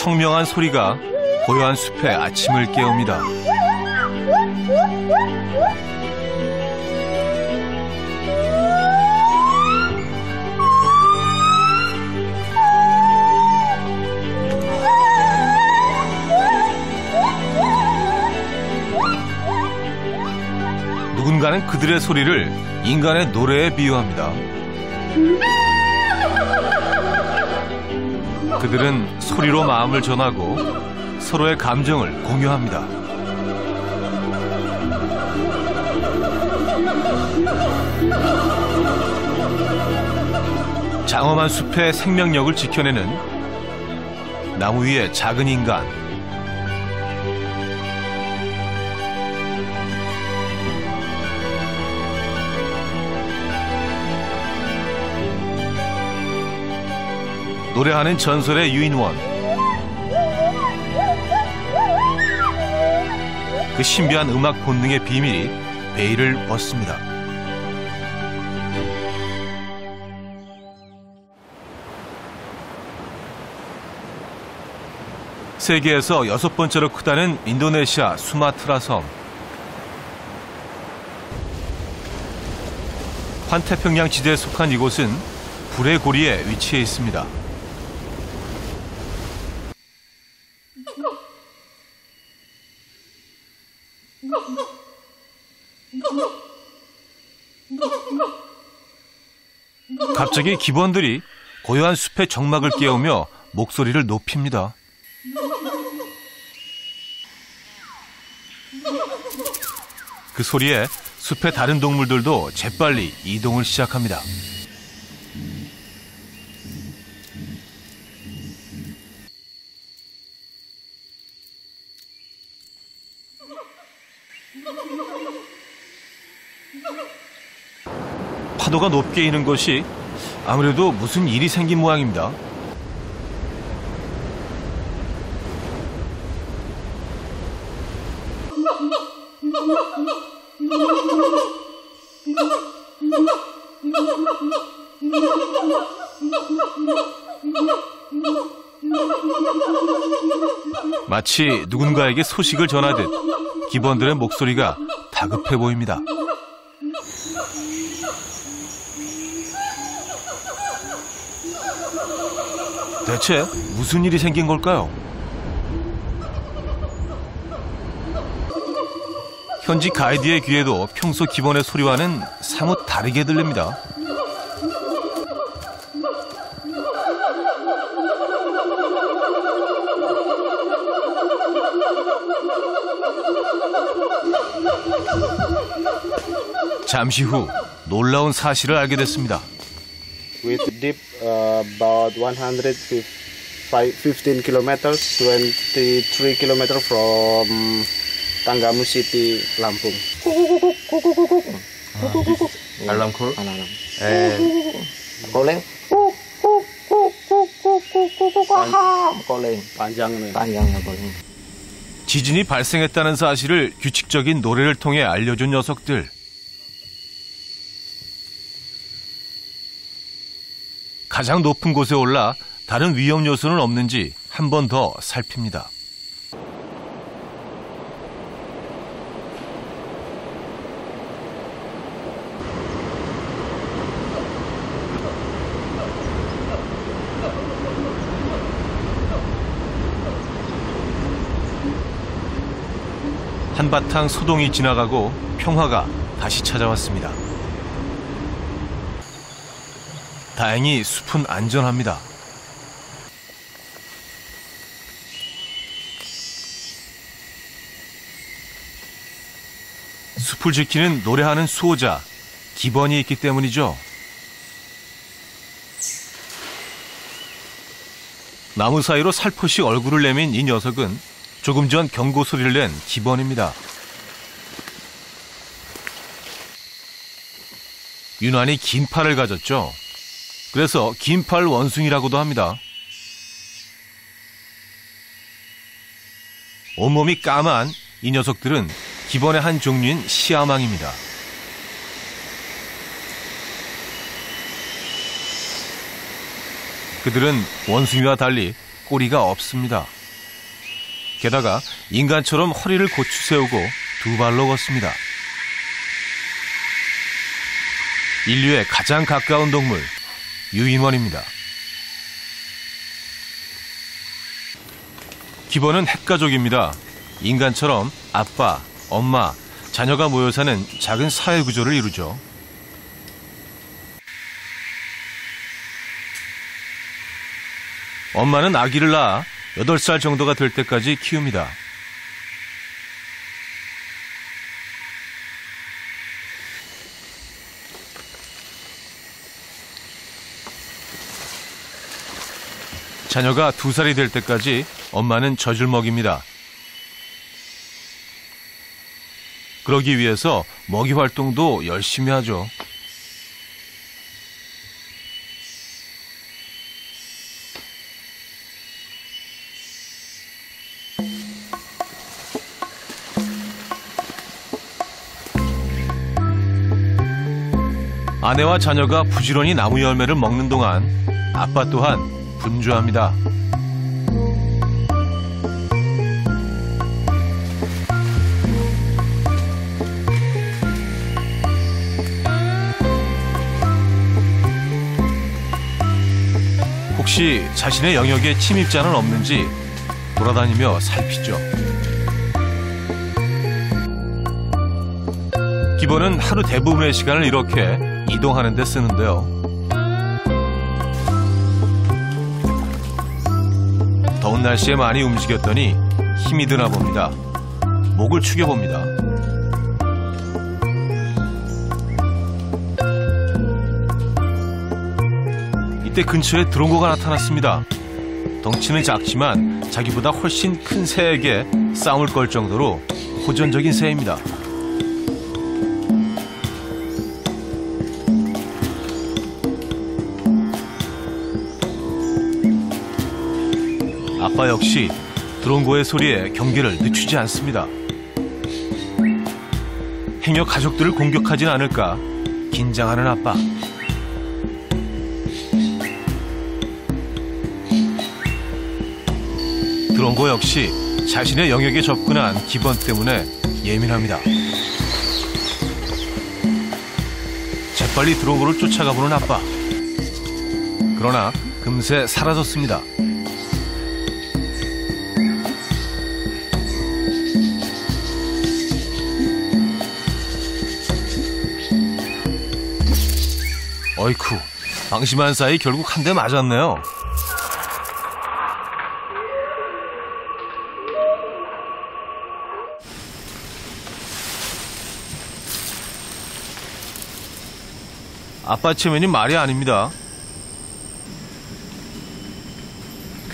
청명한 소리가 고요한 숲의 아침을 깨웁니다. 누군가는 그들의 소리를 인간의 노래에 비유합니다. 그들은 소리로 마음을 전하고 서로의 감정을 공유합니다. 장엄한 숲의 생명력을 지켜내는 나무 위의 작은 인간. 노래하는 전설의 유인원. 그 신비한 음악 본능의 비밀이 베일을 벗습니다. 세계에서 6번째로 크다는 인도네시아 수마트라 섬. 환태평양 지대에 속한 이곳은 불의 고리에 위치해 있습니다. 갑자기 기본들이 고요한 숲의 정막을 깨우며 목소리를 높입니다. 그 소리에 숲의 다른 동물들도 재빨리 이동을 시작합니다. 파도가 높게 이는 것이 아무래도 무슨 일이 생긴 모양입니다. 마치 누군가에게 소식을 전하듯 기본들의 목소리가 다급해 보입니다. 대체 무슨 일이 생긴 걸까요? 현지 가이드의 귀에도 평소 기본의 소리와는 사뭇 다르게 들립니다. 잠시 후 놀라운 사실을 알게 됐습니다. With deep about 115 kilometers, 23 kilometers from Tanggamus City, Lampung. Alarm call? Alarm. Calling? Calling. Panjangnya. Panjangnya calling. 지진이 발생했다는 사실을 규칙적인 노래를 통해 알려준 녀석들. 가장 높은 곳에 올라 다른 위험 요소는 없는지 한 번 더 살핍니다. 한바탕 소동이 지나가고 평화가 다시 찾아왔습니다. 다행히 숲은 안전합니다. 숲을 지키는 노래하는 수호자, 기본이 있기 때문이죠. 나무 사이로 살포시 얼굴을 내민 이 녀석은 조금 전 경고 소리를 낸 기본입니다. 유난히 긴 팔을 가졌죠. 그래서 긴팔 원숭이라고도 합니다. 온몸이 까만 이 녀석들은 기본의 한 종류인 시아망입니다. 그들은 원숭이와 달리 꼬리가 없습니다. 게다가 인간처럼 허리를 고추 세우고 두 발로 걷습니다. 인류에 가장 가까운 동물, 유인원입니다. 기본은 핵가족입니다. 인간처럼 아빠, 엄마, 자녀가 모여 사는 작은 사회 구조를 이루죠. 엄마는 아기를 낳아 8살 정도가 될 때까지 키웁니다. 자녀가 2살이 될 때까지 엄마는 젖을 먹입니다. 그러기 위해서 먹이 활동도 열심히 하죠. 아내와 자녀가 부지런히 나무 열매를 먹는 동안 아빠 또한 분주합니다. 혹시 자신의 영역에 침입자는 없는지 돌아다니며 살피죠. 기본은 하루 대부분의 시간을 이렇게 이동하는 데 쓰는데요. 더운 날씨에 많이 움직였더니 힘이 드나 봅니다. 목을 축여봅니다. 이때 근처에 드론고가 나타났습니다. 덩치는 작지만 자기보다 훨씬 큰 새에게 싸움을 걸 정도로 호전적인 새입니다. 아빠 역시 드론고의 소리에 경계를 늦추지 않습니다. 행여 가족들을 공격하진 않을까 긴장하는 아빠. 드론고 역시 자신의 영역에 접근한 기번 때문에 예민합니다. 재빨리 드론고를 쫓아가보는 아빠. 그러나 금세 사라졌습니다. 어이쿠, 방심한 사이 결국 한 대 맞았네요. 아빠 체면이 말이 아닙니다.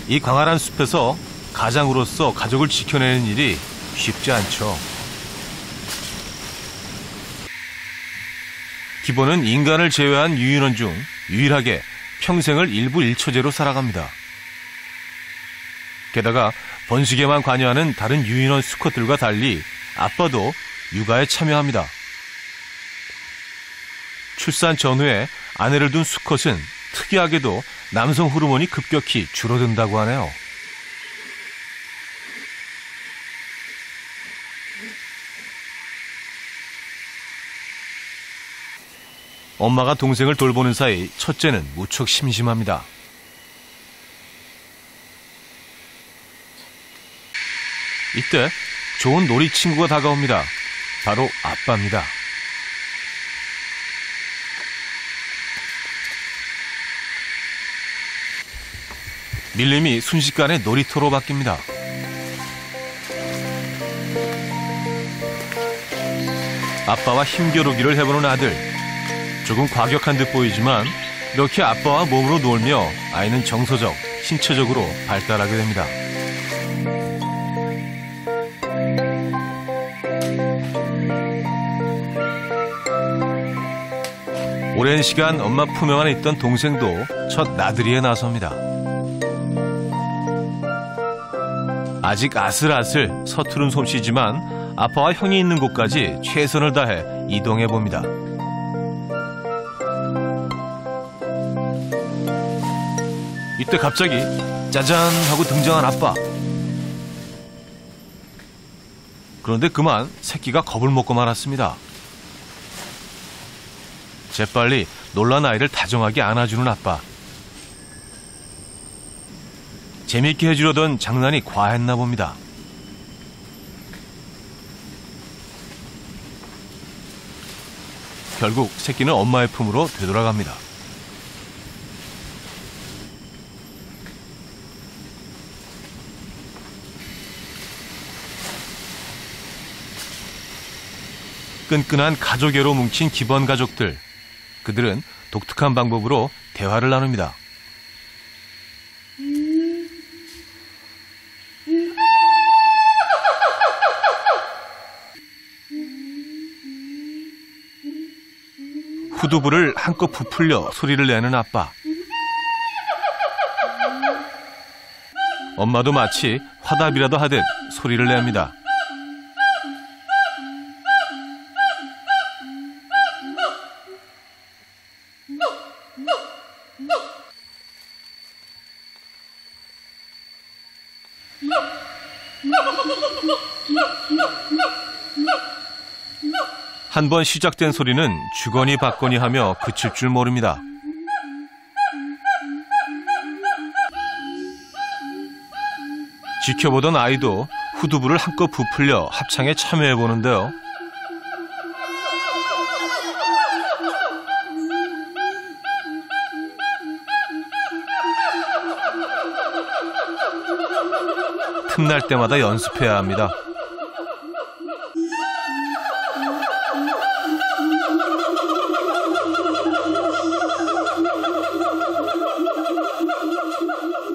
이 광활한 숲에서 가장으로서 가족을 지켜내는 일이 쉽지 않죠. 기본은 인간을 제외한 유인원 중 유일하게 평생을 일부 일처제로 살아갑니다. 게다가 번식에만 관여하는 다른 유인원 수컷들과 달리 아빠도 육아에 참여합니다. 출산 전후에 아내를 둔 수컷은 특이하게도 남성 호르몬이 급격히 줄어든다고 하네요. 엄마가 동생을 돌보는 사이 첫째는 무척 심심합니다. 이때 좋은 놀이 친구가 다가옵니다. 바로 아빠입니다. 밀림이 순식간에 놀이터로 바뀝니다. 아빠와 힘겨루기를 해보는 아들. 조금 과격한 듯 보이지만 이렇게 아빠와 몸으로 놀며 아이는 정서적, 신체적으로 발달하게 됩니다. 오랜 시간 엄마 품에 안에 있던 동생도 첫 나들이에 나섭니다. 아직 아슬아슬 서투른 솜씨지만 아빠와 형이 있는 곳까지 최선을 다해 이동해 봅니다. 이때 갑자기 짜잔 하고 등장한 아빠. 그런데 그만 새끼가 겁을 먹고 말았습니다. 재빨리 놀란 아이를 다정하게 안아주는 아빠. 재미있게 해주려던 장난이 과했나 봅니다. 결국 새끼는 엄마의 품으로 되돌아갑니다. 끈끈한 가족애로 뭉친 기번 가족들. 그들은 독특한 방법으로 대화를 나눕니다. 후두부를 한껏 부풀려 소리를 내는 아빠. 엄마도 마치 화답이라도 하듯 소리를 냅니다. 한 번 시작된 소리는 주거니 받거니 하며 그칠 줄 모릅니다. 지켜보던 아이도 후두부를 한껏 부풀려 합창에 참여해보는데요. 틈날 때마다 연습해야 합니다.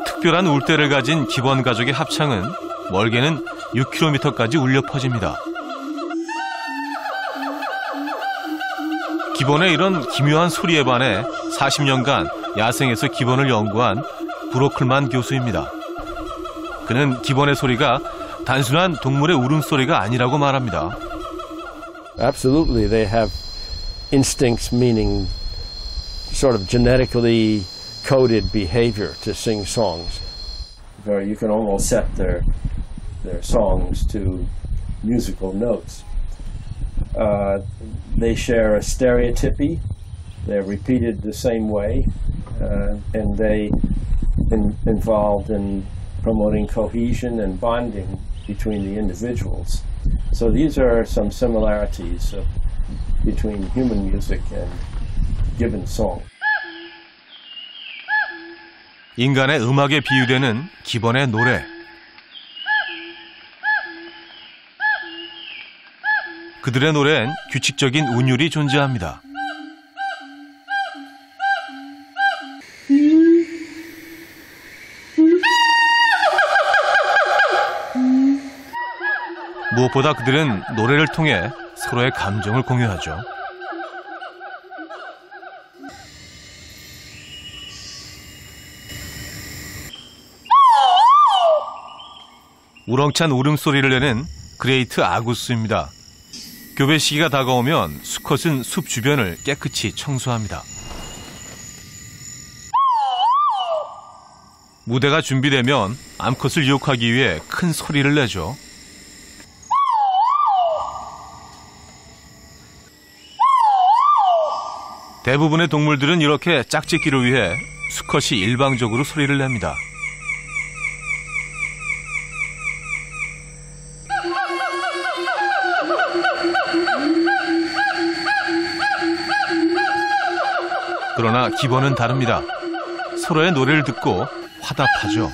특별한 울대를 가진 기번 가족의 합창은 멀게는 6km까지 울려 퍼집니다. 기번의 이런 기묘한 소리에 반해 40년간 야생에서 기번을 연구한 브로클만 교수입니다. 그는 기번의 소리가 단순한 동물의 울음소리가 아니라고 말합니다. Absolutely, they have instincts, meaning sort of genetically coded behavior to sing songs. Where you can almost set their songs to musical notes. They share a stereotypy. They're repeated the same way, and they involved in promoting cohesion and bonding between the individuals. So these are some similarities between human music and gibbon song. 인간의 음악에 비유되는 기번의 노래. 그들의 노래엔 규칙적인 운율이 존재합니다. 무엇보다 그들은 노래를 통해 서로의 감정을 공유하죠. 우렁찬 울음소리를 내는 그레이트 아구스입니다. 교배 시기가 다가오면 수컷은 숲 주변을 깨끗이 청소합니다. 무대가 준비되면 암컷을 유혹하기 위해 큰 소리를 내죠. 대부분의 동물들은 이렇게 짝짓기를 위해 수컷이 일방적으로 소리를 냅니다. 그러나 기번은 다릅니다. 서로의 노래를 듣고 화답하죠.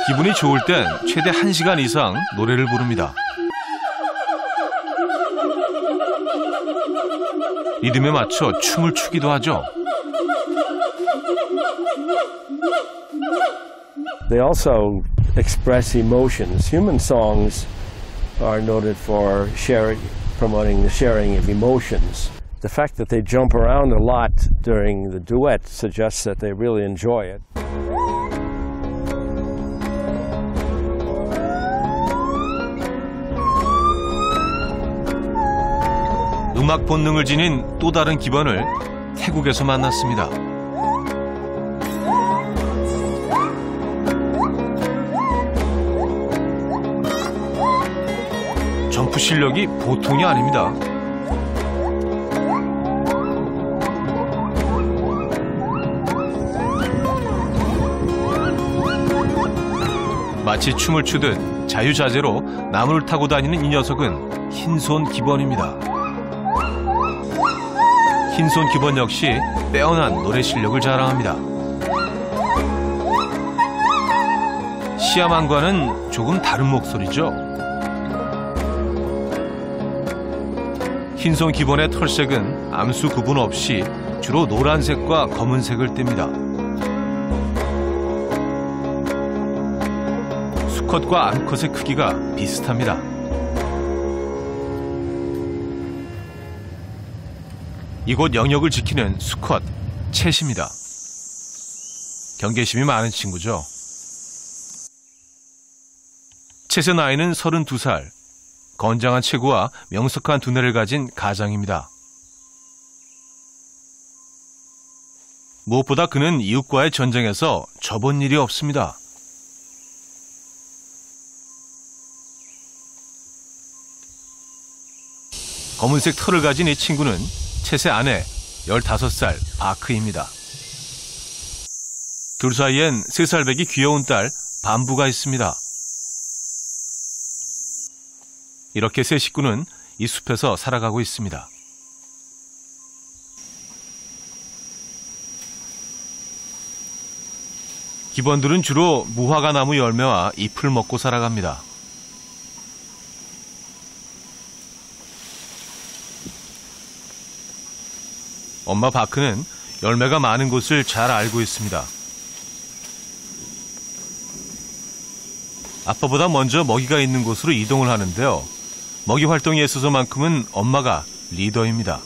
기분이 좋을 땐 최대 1시간 이상 노래를 부릅니다. 리듬에 맞춰 춤을 추기도 하죠. They also express emotions. Human songs are noted for promoting the sharing of emotions. The fact that they jump around a lot during the duet suggests that they really enjoy it. 음악 본능을 지닌 또 다른 기번을 태국에서 만났습니다. 점프 실력이 보통이 아닙니다. 마치 춤을 추듯 자유자재로 나무를 타고 다니는 이 녀석은 흰손 기본입니다. 흰손 기본 역시 빼어난 노래 실력을 자랑합니다. 시아만과는 조금 다른 목소리죠. 흰손 기본의 털색은 암수 구분 없이 주로 노란색과 검은색을 띱니다. 수컷과 암컷의 크기가 비슷합니다. 이곳 영역을 지키는 수컷 챗입니다. 경계심이 많은 친구죠. 챗의 나이는 32살, 건장한 체구와 명석한 두뇌를 가진 가장입니다. 무엇보다 그는 이웃과의 전쟁에서 져본 일이 없습니다. 검은색 털을 가진 이 친구는 챗의 아내 15살 바크입니다. 둘 사이엔 3살 배기 귀여운 딸 밤부가 있습니다. 이렇게 세 식구는 이 숲에서 살아가고 있습니다. 기본들은 주로 무화과 나무 열매와 잎을 먹고 살아갑니다. 엄마 바크는 열매가 많은 곳을 잘 알고 있습니다. 아빠보다 먼저 먹이가 있는 곳으로 이동을 하는데요. 먹이 활동에 있어서만큼은 엄마가 리더입니다.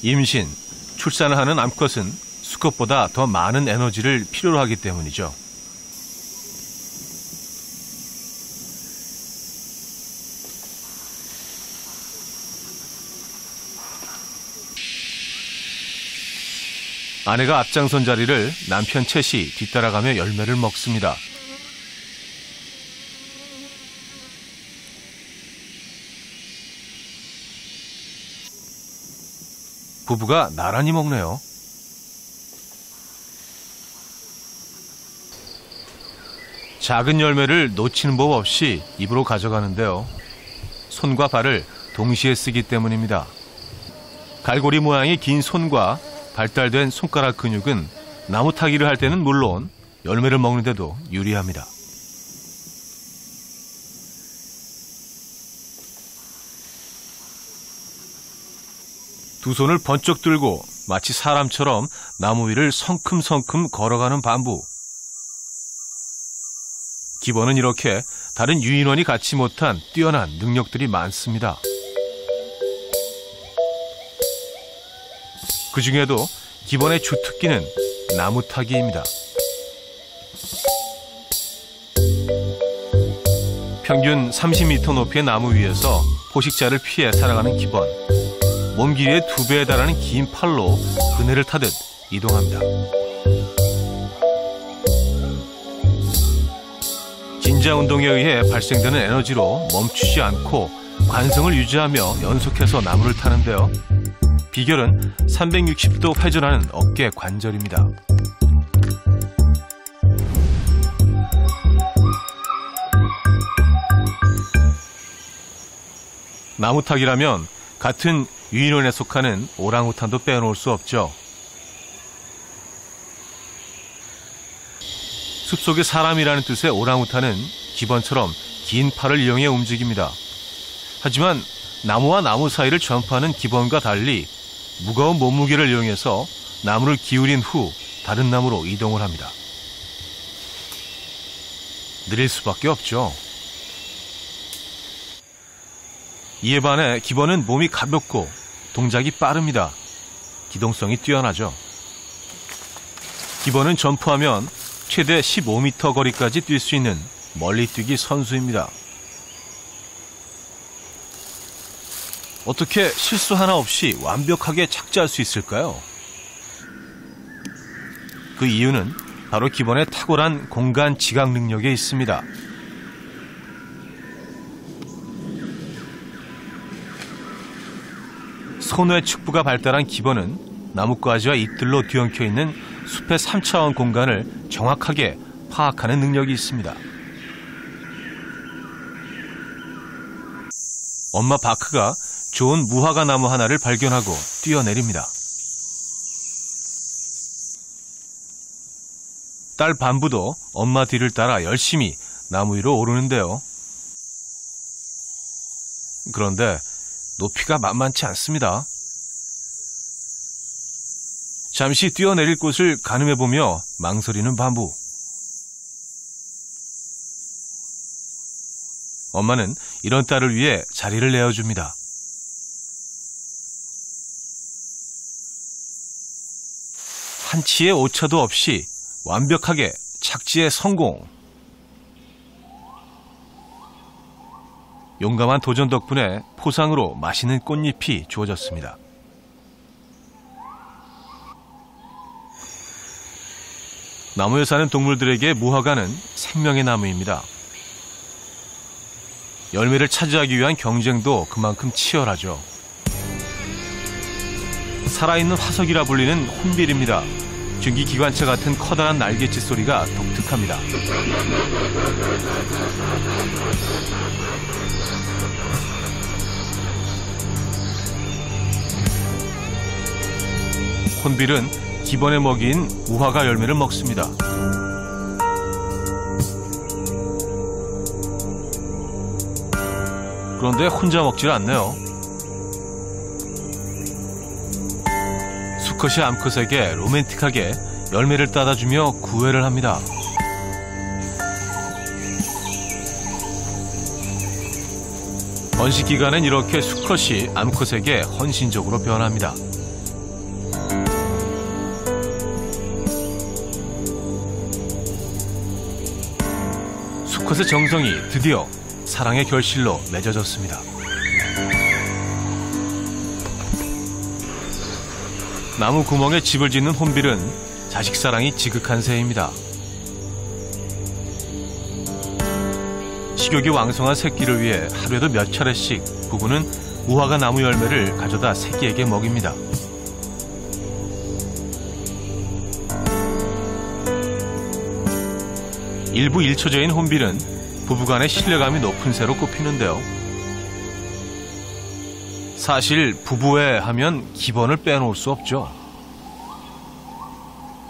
임신, 출산을 하는 암컷은 수컷보다 더 많은 에너지를 필요로 하기 때문이죠. 아내가 앞장선 자리를 남편 챗이 뒤따라가며 열매를 먹습니다. 부부가 나란히 먹네요. 작은 열매를 놓치는 법 없이 입으로 가져가는데요. 손과 발을 동시에 쓰기 때문입니다. 갈고리 모양의 긴 손과 발달된 손가락 근육은 나무 타기를 할 때는 물론 열매를 먹는데도 유리합니다. 두 손을 번쩍 들고 마치 사람처럼 나무 위를 성큼성큼 걸어가는 밤부. 기본은 이렇게 다른 유인원이 갖지 못한 뛰어난 능력들이 많습니다. 그 중에도 기본의 주특기는 나무 타기입니다. 평균 30m 높이의 나무 위에서 포식자를 피해 살아가는 기본. 몸 길이의 2배에 달하는 긴 팔로 그네를 타듯 이동합니다. 진자 운동에 의해 발생되는 에너지로 멈추지 않고 관성을 유지하며 연속해서 나무를 타는데요. 비결은 360도 회전하는 어깨 관절입니다. 나무 타기라면 같은 유인원에 속하는 오랑우탄도 빼놓을 수 없죠. 숲속의 사람이라는 뜻의 오랑우탄은 기본처럼 긴 팔을 이용해 움직입니다. 하지만 나무와 나무 사이를 점프하는 기본과 달리 무거운 몸무게를 이용해서 나무를 기울인 후 다른 나무로 이동을 합니다. 느릴 수밖에 없죠. 이에 반해 기본은 몸이 가볍고 동작이 빠릅니다. 기동성이 뛰어나죠. 기본은 점프하면 최대 15m 거리까지 뛸 수 있는 멀리뛰기 선수입니다. 어떻게 실수 하나 없이 완벽하게 착지할 수 있을까요? 그 이유는 바로 기본의 탁월한 공간 지각 능력에 있습니다. 손의 축부가 발달한 기본은 나뭇가지와 잎들로 뒤엉켜 있는 숲의 3차원 공간을 정확하게 파악하는 능력이 있습니다. 엄마 바크가 좋은 무화과 나무 하나를 발견하고 뛰어내립니다. 딸 반부도 엄마 뒤를 따라 열심히 나무 위로 오르는데요. 그런데 높이가 만만치 않습니다. 잠시 뛰어내릴 곳을 가늠해보며 망설이는 반부. 엄마는 이런 딸을 위해 자리를 내어줍니다. 한치의 오차도 없이 완벽하게 착지에 성공. 용감한 도전 덕분에 포상으로 맛있는 꽃잎이 주어졌습니다. 나무에 사는 동물들에게 무화과는 생명의 나무입니다. 열매를 차지하기 위한 경쟁도 그만큼 치열하죠. 살아있는 화석이라 불리는 혼빌입니다. 증기기관차 같은 커다란 날갯짓 소리가 독특합니다. 혼빌은 기본에 먹인 무화과 열매를 먹습니다. 그런데 혼자 먹질 않네요. 수컷이 암컷에게 로맨틱하게 열매를 따다주며 구애를 합니다. 번식 기간엔 이렇게 수컷이 암컷에게 헌신적으로 변합니다. 수컷의 정성이 드디어 사랑의 결실로 맺어졌습니다. 나무 구멍에 집을 짓는 혼빌은 자식 사랑이 지극한 새입니다. 식욕이 왕성한 새끼를 위해 하루에도 몇 차례씩 부부는 무화과 나무 열매를 가져다 새끼에게 먹입니다. 일부 일처제인 혼빌은 부부간의 신뢰감이 높은 새로 꼽히는데요. 사실 부부애 하면 기본을 빼놓을 수 없죠.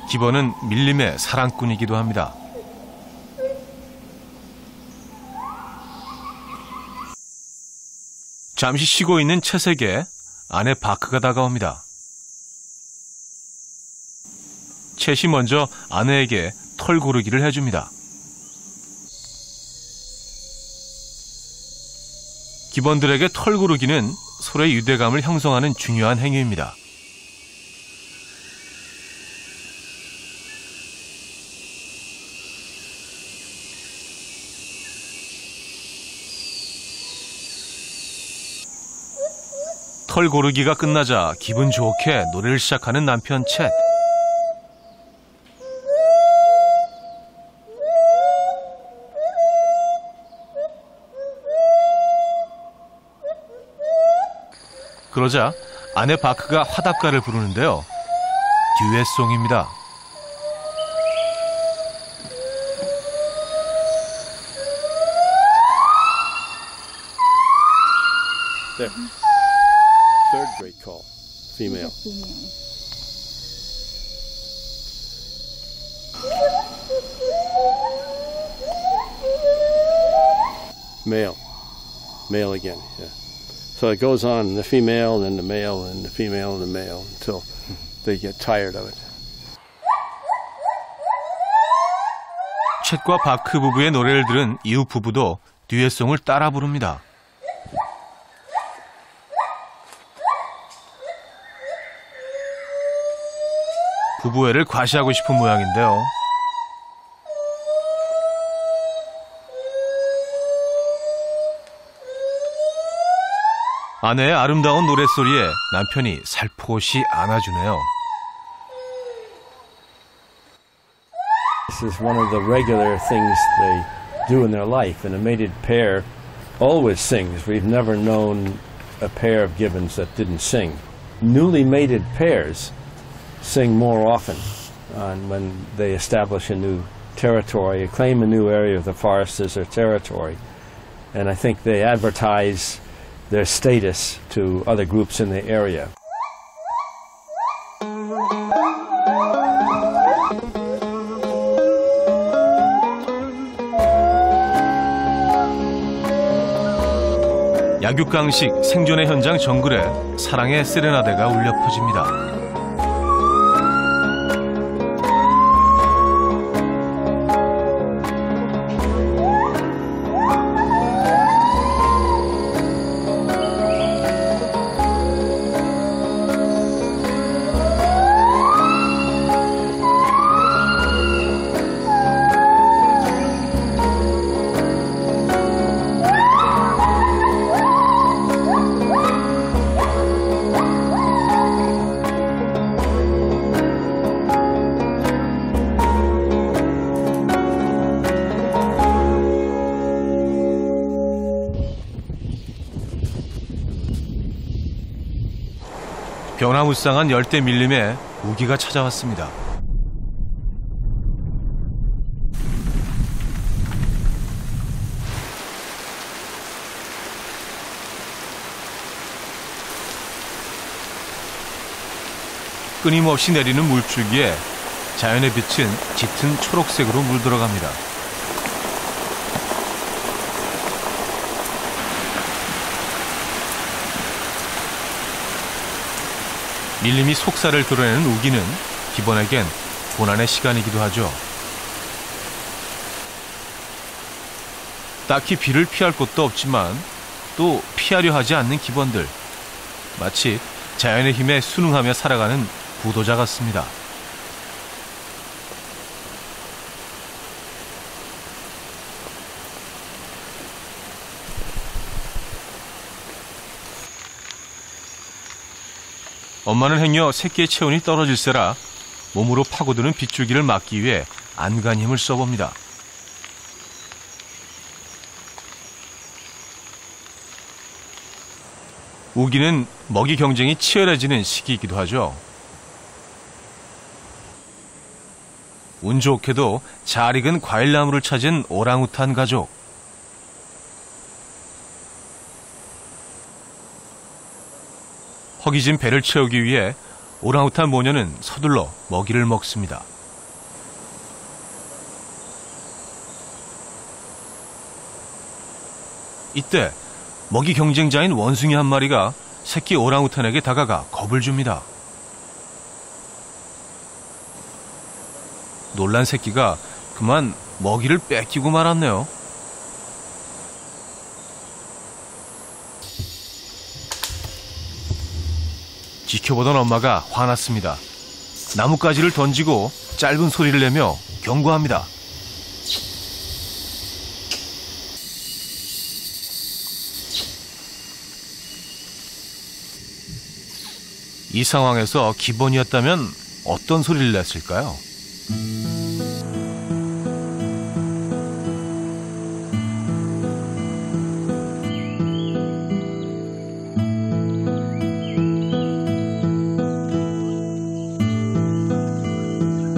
기본은 밀림의 사랑꾼이기도 합니다. 잠시 쉬고 있는 채색에 아내 바크가 다가옵니다. 챗이 먼저 아내에게 털 고르기를 해줍니다. 기본들에게 털 고르기는 서로의 유대감을 형성하는 중요한 행위입니다. 털 고르기가 끝나자 기분 좋게 노래를 시작하는 남편 챗. 그러자 아내 바크가 화답가를 부르는데요. 듀엣송입니다. There. Third grade call. Female. Male. Male again, yeah. So it goes on, the female, and the male, and the female, and the male, until they get tired of it. 챗과 바크 부부의 노래를 들은 이웃 부부도 듀엣송을 따라 부릅니다. 부부애를 과시하고 싶은 모양인데요. 아내의 아름다운 노랫소리에 남편이 살포시 안아주네요. This is one of the regular things they do in their life, and a mated pair always sings. We've never known a pair of gibbons that didn't sing. newly mated pairs sing more often when they establish a new territory, claim a new area of the forest as their territory. And I think they advertise their status to other groups in the area. 약육강식 생존의 현장 정글에 사랑의 세레나데가 울려 퍼집니다. 변화무쌍한 열대 밀림에 우기가 찾아왔습니다. 끊임없이 내리는 물줄기에 자연의 빛은 짙은 초록색으로 물들어갑니다. 밀림이 속살을 드러내는 우기는 기본에겐 고난의 시간이기도 하죠. 딱히 비를 피할 곳도 없지만 또 피하려 하지 않는 기본들. 마치 자연의 힘에 순응하며 살아가는 부도자 같습니다. 엄마는 행여 새끼의 체온이 떨어질세라 몸으로 파고드는 빗줄기를 막기 위해 안간 힘을 써봅니다. 우기는 먹이 경쟁이 치열해지는 시기이기도 하죠. 운 좋게도 잘 익은 과일나무를 찾은 오랑우탄 가족. 허기진 배를 채우기 위해 오랑우탄 모녀는 서둘러 먹이를 먹습니다. 이때 먹이 경쟁자인 원숭이 한 마리가 새끼 오랑우탄에게 다가가 겁을 줍니다. 놀란 새끼가 그만 먹이를 뺏기고 말았네요. 지켜보던 엄마가 화났습니다. 나뭇가지를 던지고 짧은 소리를 내며 경고합니다. 이 상황에서 기본이었다면 어떤 소리를 냈을까요?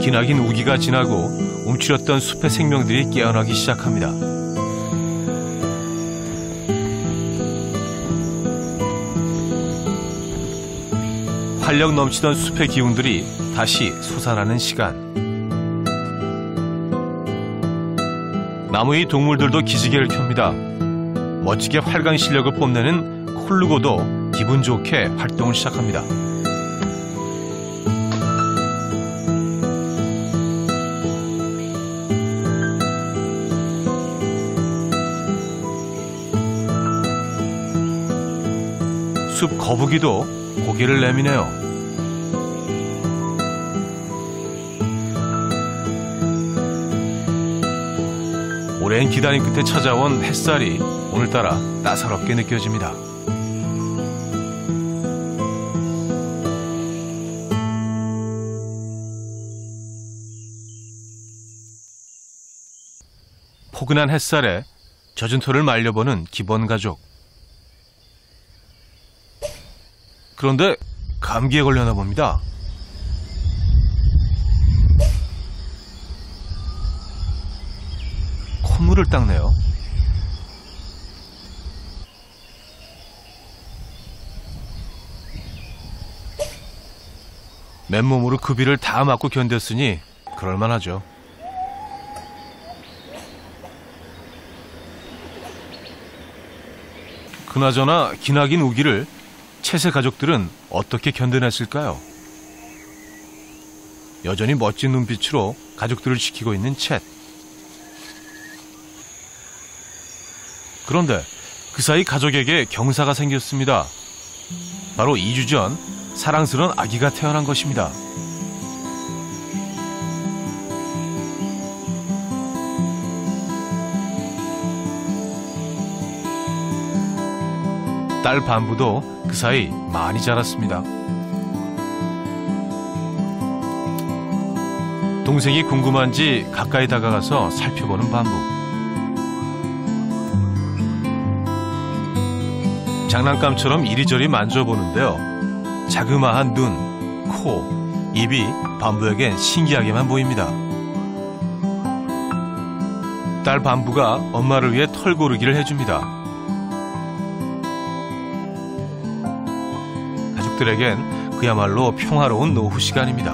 기나긴 우기가 지나고 움츠렸던 숲의 생명들이 깨어나기 시작합니다. 활력 넘치던 숲의 기운들이 다시 솟아나는 시간. 나무 위 동물들도 기지개를 켭니다. 멋지게 활강 실력을 뽐내는 콜루고도 기분 좋게 활동을 시작합니다. 숲 거북이도 고개를 내미네요. 오랜 기다림 끝에 찾아온 햇살이 오늘따라 따사롭게 느껴집니다. 포근한 햇살에 젖은 털을 말려보는 기본 가족. 그런데 감기에 걸려나 봅니다. 콧물을 닦네요. 맨몸으로 그 비를 다 맞고 견뎠으니 그럴만하죠. 그나저나 기나긴 우기를 챗의 가족들은 어떻게 견뎌냈을까요? 여전히 멋진 눈빛으로 가족들을 지키고 있는 챗. 그런데 그 사이 가족에게 경사가 생겼습니다. 바로 2주 전 사랑스러운 아기가 태어난 것입니다. 딸 반부도 그 사이 많이 자랐습니다. 동생이 궁금한지 가까이 다가가서 살펴보는 반부. 장난감처럼 이리저리 만져보는데요. 자그마한 눈, 코, 입이 반부에겐 신기하게만 보입니다. 딸 반부가 엄마를 위해 털 고르기를 해줍니다. 가족들에겐 그야말로 평화로운 노후 시간입니다.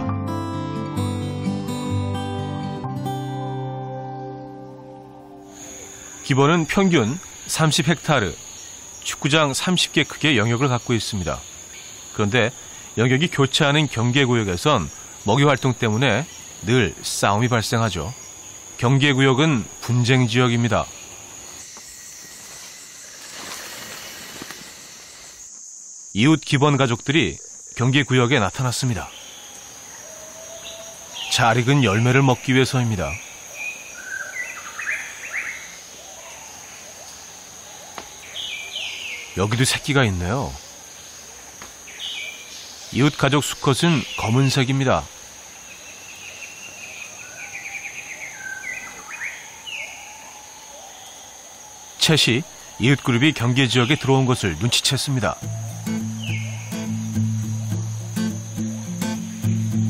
기본은 평균 30헥타르, 축구장 30개 크기의 영역을 갖고 있습니다. 그런데 영역이 교차하는 경계구역에선 먹이활동 때문에 늘 싸움이 발생하죠. 경계구역은 분쟁지역입니다. 이웃 기본 가족들이 경계구역에 나타났습니다. 잘 익은 열매를 먹기 위해서입니다. 여기도 새끼가 있네요. 이웃 가족 수컷은 검은색입니다. 챗이 이웃 그룹이 경계 지역에 들어온 것을 눈치챘습니다.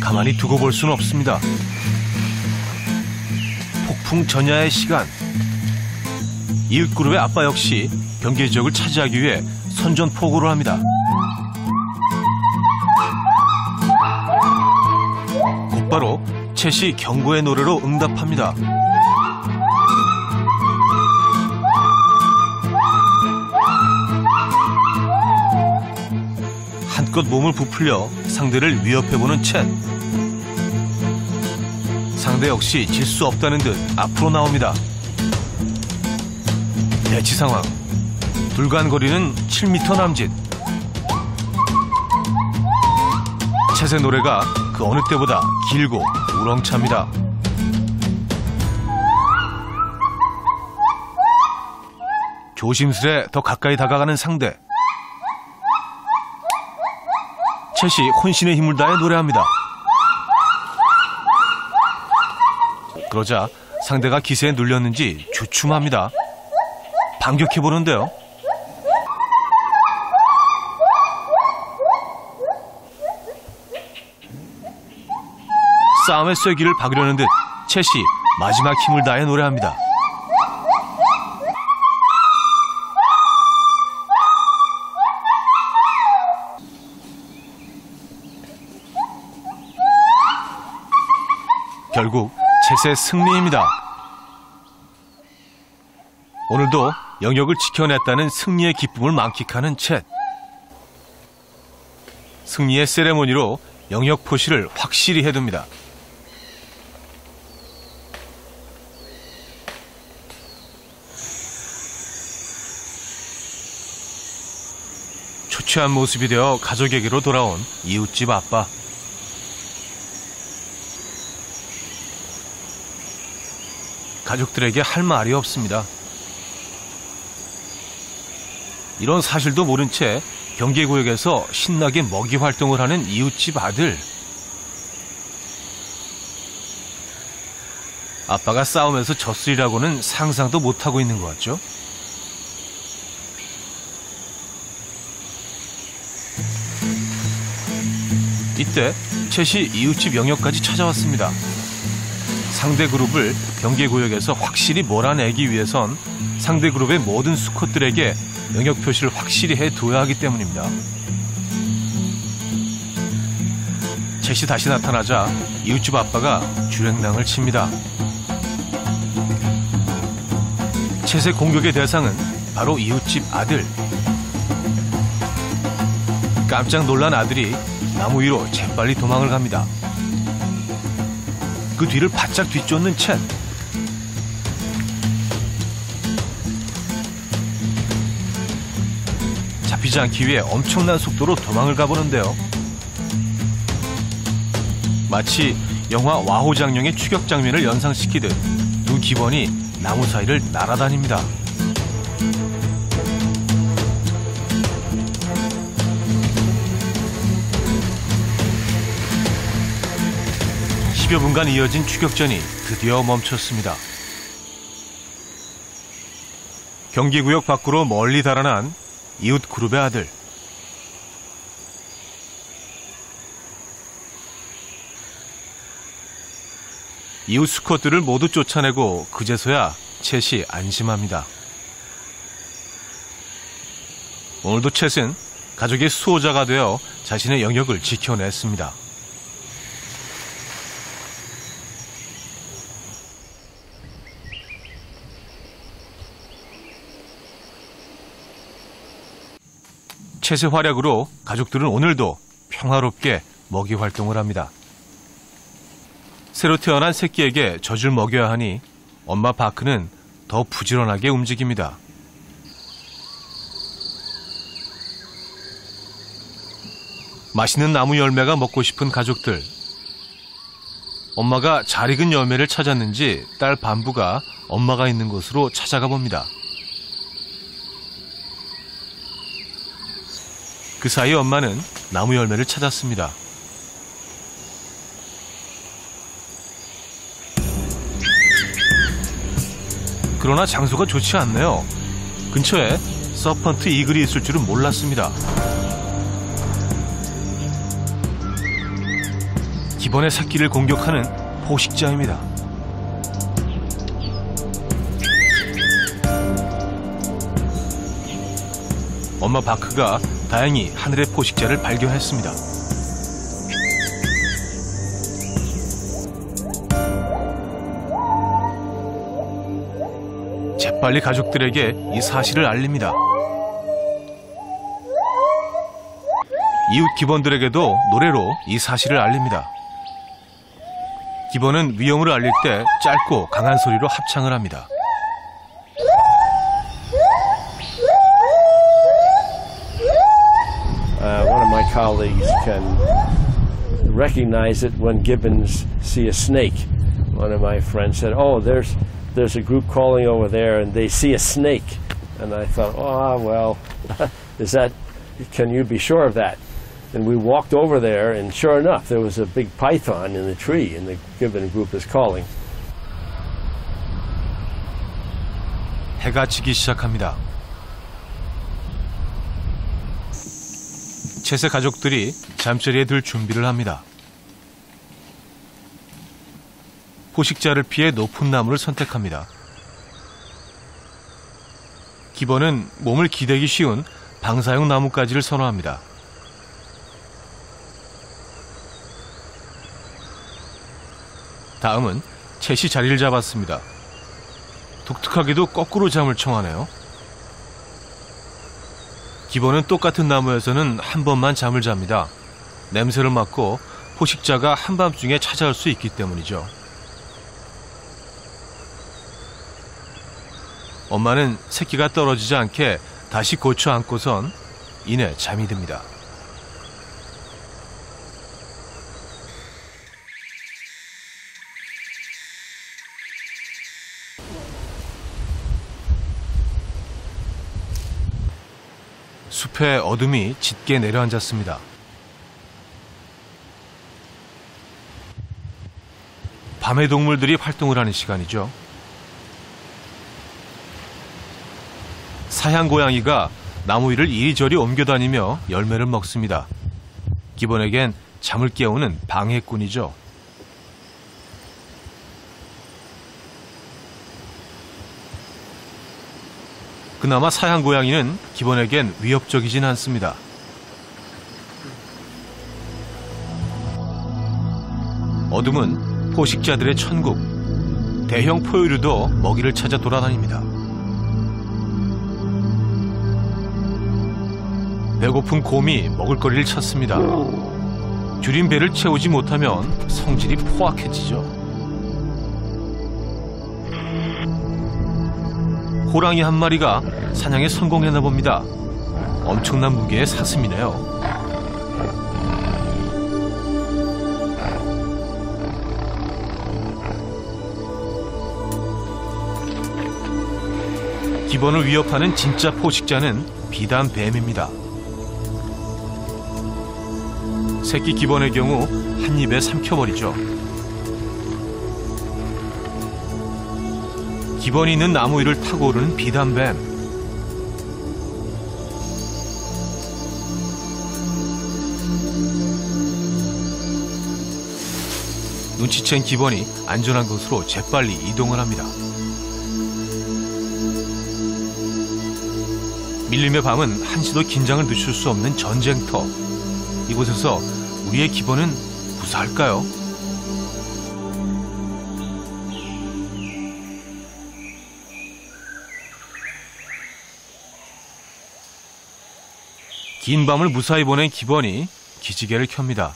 가만히 두고 볼 수는 없습니다. 폭풍 전야의 시간. 이웃 그룹의 아빠 역시 경계 지역을 차지하기 위해 선전포고를 합니다. 곧바로 챗이 경고의 노래로 응답합니다. 한껏 몸을 부풀려 상대를 위협해보는 챗. 상대 역시 질 수 없다는 듯 앞으로 나옵니다. 대치 상황. 불간거리는 7m 남짓. 챗의 노래가 그 어느 때보다 길고 우렁찹니다. 조심스레 더 가까이 다가가는 상대. 챗이 혼신의 힘을 다해 노래합니다. 그러자 상대가 기세에 눌렸는지 주춤합니다. 반격해보는데요. 싸움의 쐐기를 박으려는 듯 챗이 마지막 힘을 다해 노래합니다. 결국 챗의 승리입니다. 오늘도 영역을 지켜냈다는 승리의 기쁨을 만끽하는 챗. 승리의 세레모니로 영역 표시를 확실히 해둡니다. 초췌한 모습이 되어 가족에게로 돌아온 이웃집 아빠. 가족들에게 할 말이 없습니다. 이런 사실도 모른 채 경계구역에서 신나게 먹이 활동을 하는 이웃집 아들. 아빠가 싸우면서 졌으리라고는 상상도 못하고 있는 것 같죠? 이때 챗이 이웃집 영역까지 찾아왔습니다. 상대 그룹을 경계구역에서 확실히 몰아내기 위해선 상대 그룹의 모든 수컷들에게 영역 표시를 확실히 해둬야 하기 때문입니다. 챗이 다시 나타나자 이웃집 아빠가 주랭랑을 칩니다. 챗의 공격의 대상은 바로 이웃집 아들. 깜짝 놀란 아들이 나무 위로 재빨리 도망을 갑니다. 그 뒤를 바짝 뒤쫓는 챗. 잡히지 않기 위해 엄청난 속도로 도망을 가보는데요. 마치 영화 와호장룡의 추격 장면을 연상시키듯 두 기본이 나무 사이를 날아다닙니다. 10여 분간 이어진 추격전이 드디어 멈췄습니다. 경기구역 밖으로 멀리 달아난 이웃 그룹의 아들. 이웃 수컷들을 모두 쫓아내고 그제서야 챗이 안심합니다. 오늘도 챗은 가족의 수호자가 되어 자신의 영역을 지켜냈습니다. 챗의 활약으로 가족들은 오늘도 평화롭게 먹이 활동을 합니다. 새로 태어난 새끼에게 젖을 먹여야 하니 엄마 바크는 더 부지런하게 움직입니다. 맛있는 나무 열매가 먹고 싶은 가족들. 엄마가 잘 익은 열매를 찾았는지 딸 반부가 엄마가 있는 곳으로 찾아가 봅니다. 그 사이 엄마는 나무 열매를 찾았습니다. 그러나 장소가 좋지 않네요. 근처에 서펀트 이글이 있을 줄은 몰랐습니다. 기본의 새끼를 공격하는 포식자입니다. 엄마 바크가 다행히 하늘의 포식자를 발견했습니다. 재빨리 가족들에게 이 사실을 알립니다. 이웃 기본들에게도 노래로 이 사실을 알립니다. 기본은 위험을 알릴 때 짧고 강한 소리로 합창을 합니다. One of my colleagues can recognize it when gibbons see a snake. One of my friends said, "Oh, there's a group calling over there, and they see a snake." And I thought, "Oh, well, can you be sure of that?" And we walked over there, and sure enough, there was a big python in the tree, and the gibbon group is calling. 해가 지기 시작합니다. 챗의 가족들이 잠자리에 들 준비를 합니다. 포식자를 피해 높은 나무를 선택합니다. 기본은 몸을 기대기 쉬운 방사용 나뭇가지를 선호합니다. 다음은 챗이 자리를 잡았습니다. 독특하게도 거꾸로 잠을 청하네요. 기본은 똑같은 나무에서는 한 번만 잠을 잡니다. 냄새를 맡고 포식자가 한밤중에 찾아올 수 있기 때문이죠. 엄마는 새끼가 떨어지지 않게 다시 고쳐 안고선 이내 잠이 듭니다. 숲의 어둠이 짙게 내려앉았습니다. 밤의 동물들이 활동을 하는 시간이죠. 사양 고양이가 나무 위를 이리저리 옮겨다니며 열매를 먹습니다. 기본에겐 잠을 깨우는 방해꾼이죠. 그나마 사양 고양이는 기본에겐 위협적이진 않습니다. 어둠은 포식자들의 천국. 대형 포유류도 먹이를 찾아 돌아다닙니다. 배고픈 곰이 먹을거리를 찾습니다. 줄인 배를 채우지 못하면 성질이 포악해지죠. 호랑이 한 마리가 사냥에 성공했나 봅니다. 엄청난 무게의 사슴이네요. 기본을 위협하는 진짜 포식자는 비단 뱀입니다. 새끼 기본의 경우 한 입에 삼켜버리죠. 기본이 있는 나무 위를 타고 오르는 비단 뱀. 눈치챈 기본이 안전한 곳으로 재빨리 이동을 합니다. 밀림의 밤은 한시도 긴장을 늦출 수 없는 전쟁터. 이곳에서 우리의 기본은 무사할까요? 긴 밤을 무사히 보낸 기본이 기지개를 켭니다.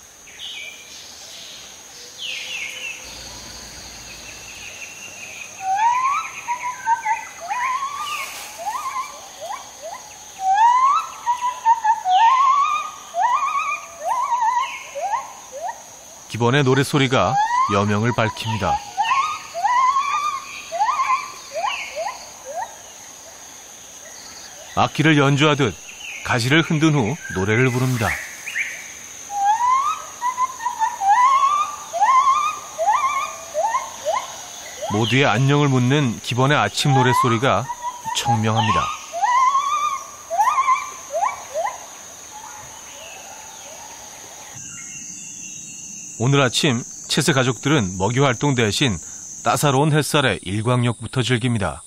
기본의 노랫소리가 여명을 밝힙니다. 악기를 연주하듯 가지를 흔든 후 노래를 부릅니다. 모두의 안녕을 묻는 기본의 아침 노랫소리가 청명합니다. 오늘 아침 채새 가족들은 먹이 활동 대신 따사로운 햇살에 일광욕부터 즐깁니다.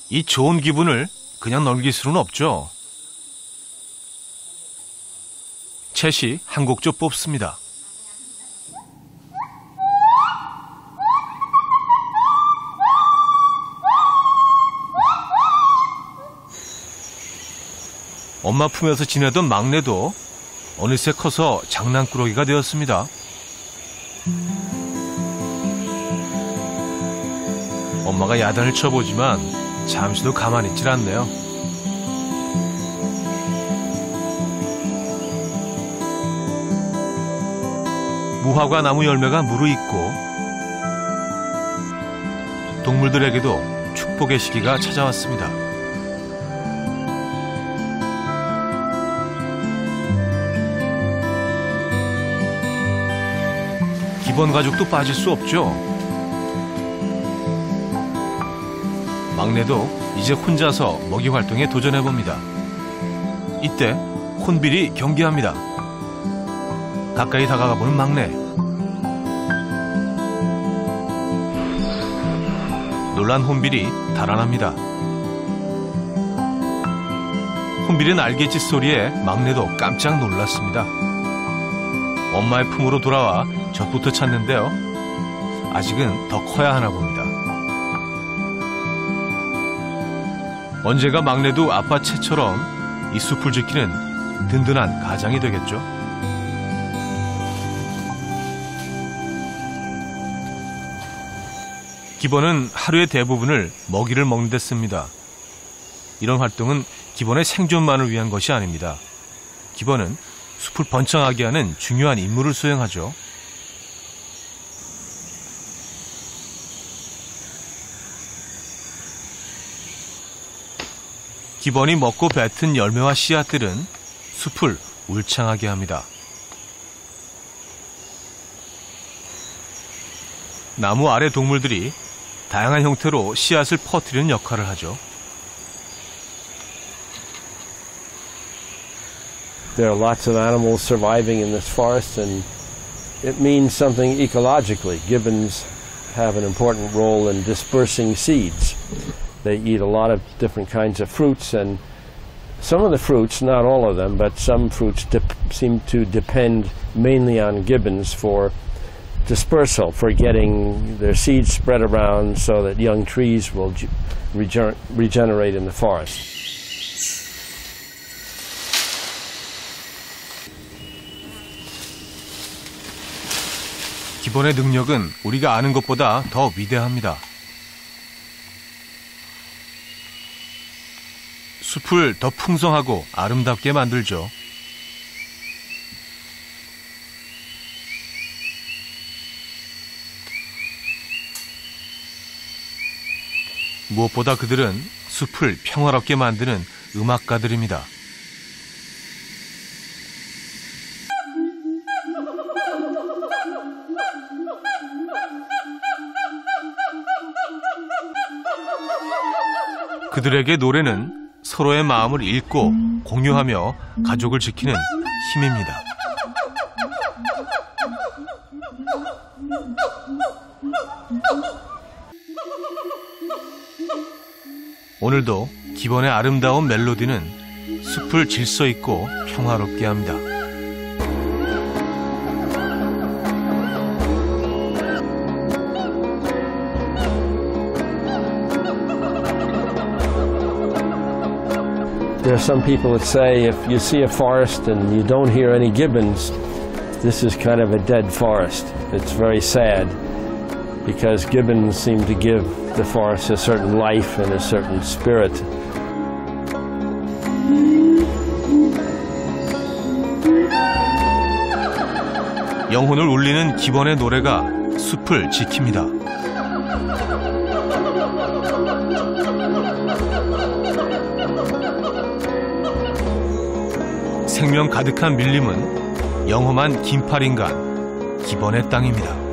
이 좋은 기분을 그냥 넘길 수는 없죠. 채시 한 곡조 뽑습니다. 엄마 품에서 지내던 막내도 어느새 커서 장난꾸러기가 되었습니다. 엄마가 야단을 쳐보지만 잠시도 가만히 있질 않네요. 무화과 나무 열매가 무르익고 동물들에게도 축복의 시기가 찾아왔습니다. 기본 가족도 빠질 수 없죠. 막내도 이제 혼자서 먹이 활동에 도전해봅니다. 이때 혼빌이 경계합니다. 가까이 다가가보는 막내. 놀란 혼빌이 달아납니다. 혼빌의 날갯짓 소리에 막내도 깜짝 놀랐습니다. 엄마의 품으로 돌아와 젖부터 찾는데요. 아직은 더 커야 하나 봅니다. 언제가 막내도 아빠 채처럼 이 숲을 지키는 든든한 가장이 되겠죠. 기본은 하루의 대부분을 먹이를 먹는 데 씁니다. 이런 활동은 기본의 생존만을 위한 것이 아닙니다. 기본은 숲을 번창하게 하는 중요한 임무를 수행하죠. 기본이 먹고 뱉은 열매와 씨앗들은 숲을 울창하게 합니다. 나무 아래 동물들이 다양한 형태로 씨앗을 퍼뜨리는 역할을 하죠. there are lots of animals surviving in this forest, and it means something ecologically. Gibbons have an important role in dispersing seeds. They eat a lot of different kinds of fruits, and some of the fruits, not all of them, but some fruits seem to depend mainly on gibbons for dispersal, for getting their seeds spread around so that young trees will regenerate in the forest. 기본의 능력은 우리가 아는 것보다 더 위대합니다. 숲을 더 풍성하고 아름답게 만들죠. 무엇보다 그들은 숲을 평화롭게 만드는 음악가들입니다. 그들에게 노래는 서로의 마음을 읽고 공유하며 가족을 지키는 힘입니다. 오늘도 기본의 아름다운 멜로디는 숲을 질서 있고 평화롭게 합니다. There are some people that say if you see a forest and you don't hear any gibbons, this is kind of a dead forest. It's very sad because gibbons seem to give the forest a certain life and a certain spirit. 영혼을 울리는 기본의 노래가 숲을 지킵니다. 생명 가득한 밀림은 영험한 긴팔인간 기본의 땅입니다.